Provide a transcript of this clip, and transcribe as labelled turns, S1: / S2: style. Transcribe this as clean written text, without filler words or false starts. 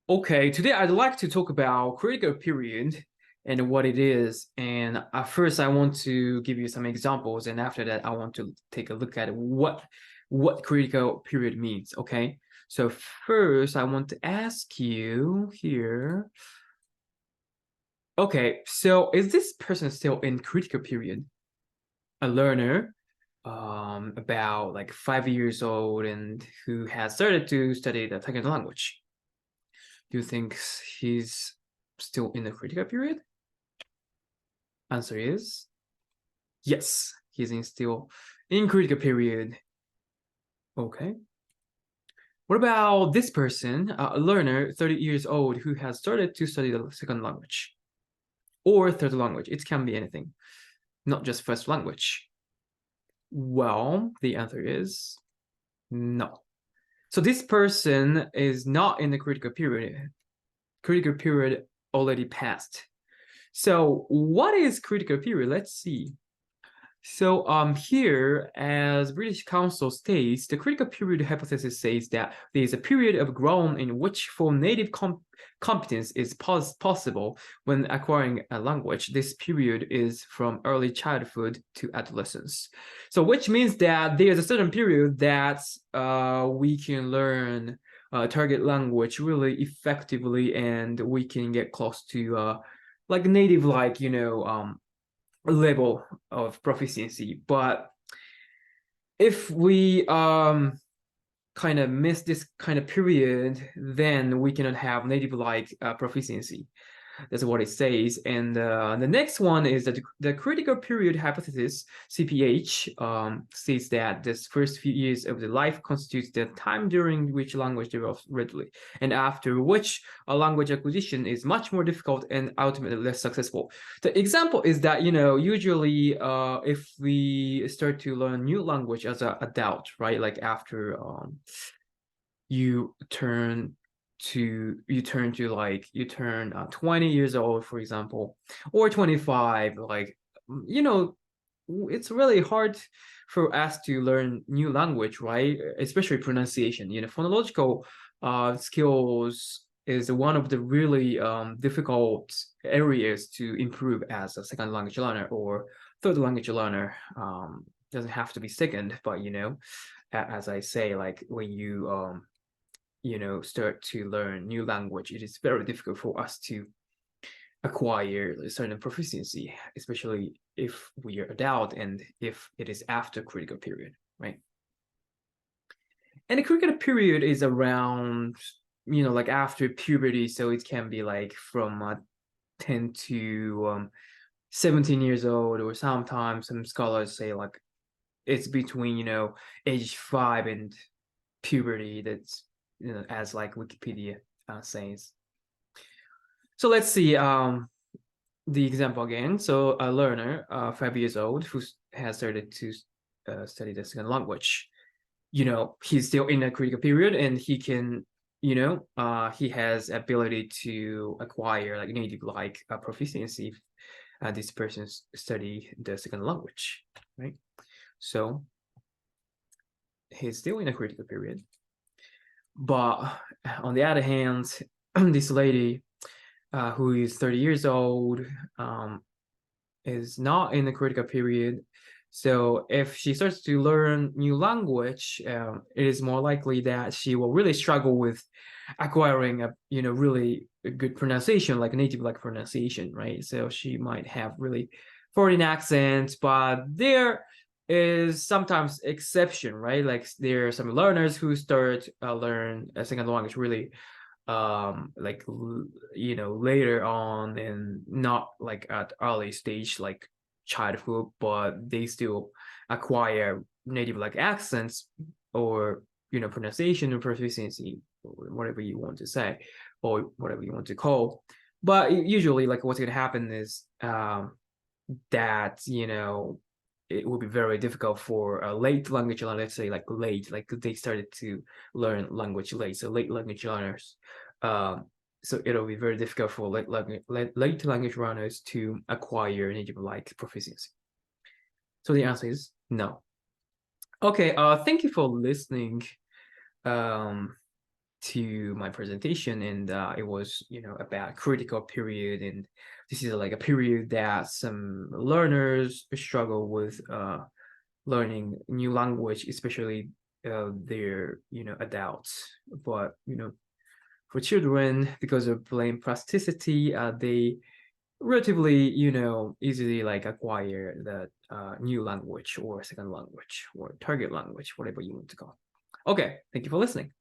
S1: Okay, today I'd like to talk about critical period and what it is. And first, I want to give you some examples, and after that, I want to take a look at what critical period means. Okay, so first, I want to ask you here. Okay, so is this person still in critical period? A learner, about like 5 years old and who has started to study the second language. Do you think he's still in the critical period? Answer is yes, still in critical period. Okay. What about this person, a learner, 30 years old, who has started to study the second language or third language? It can be anything, not just first language. Well, the answer is no. So this person is not in the critical period. Critical period already passed. So what is critical period? Let's see. So here, as British Council states, the critical period hypothesis says that there is a period of growth in which full native competence is possible when acquiring a language. This period is from early childhood to adolescence. So which means that there's a certain period that we can learn target language really effectively, and we can get close to like native, like level of proficiency. But if we kind of miss this kind of period, then we cannot have native like proficiency. That's what it says. And the next one is that the critical period hypothesis, CPH, states that this first few years of the life constitutes the time during which language develops readily, and after which a language acquisition is much more difficult and ultimately less successful. The example is that, usually if we start to learn new language as an adult, right, like after you turn you turn 20 years old, for example, or 25, like, you know it's really hard for us to learn new language, right? Especially pronunciation. Phonological skills is one of the really difficult areas to improve as a second language learner or third language learner. Doesn't have to be second, but as I say, like when you start to learn new language, it is very difficult for us to acquire a certain proficiency, especially if we are adult and if it is after critical period, right? And the critical period is around, like after puberty, so it can be like from 10 to 17 years old, or sometimes some scholars say like it's between, age 5 and puberty. That's, as like Wikipedia says. So let's see the example again. So a learner, 5 years old, who has started to study the second language. He's still in a critical period, and he can, he has ability to acquire like native like proficiency. This person study the second language, right? So he's still in a critical period. But on the other hand, this lady, who is 30 years old, is not in the critical period. So if she starts to learn new language, it is more likely that she will really struggle with acquiring a really good pronunciation, like native like pronunciation, right? So she might have really foreign accents, but there is sometimes exception, right? Like there are some learners who start learn a second language really like later on, and not like at early stage like childhood, but they still acquire native like accents, or pronunciation or proficiency, or whatever you want to say, or whatever you want to call. But usually, like, what's going to happen is that it will be very difficult for a late language learner. Let's say like late, like they started to learn language late, so late language learners. So it'll be very difficult for late language learners to acquire native like proficiency. So the answer is no. Okay, thank you for listening. to my presentation, and it was, you know, about critical period, and this is like a period that some learners struggle with learning new language, especially they're, you know, adults. But, you know, for children, because of brain plasticity, they relatively, you know, easily like acquire that new language or second language or target language, whatever you want to call. Okay, thank you for listening.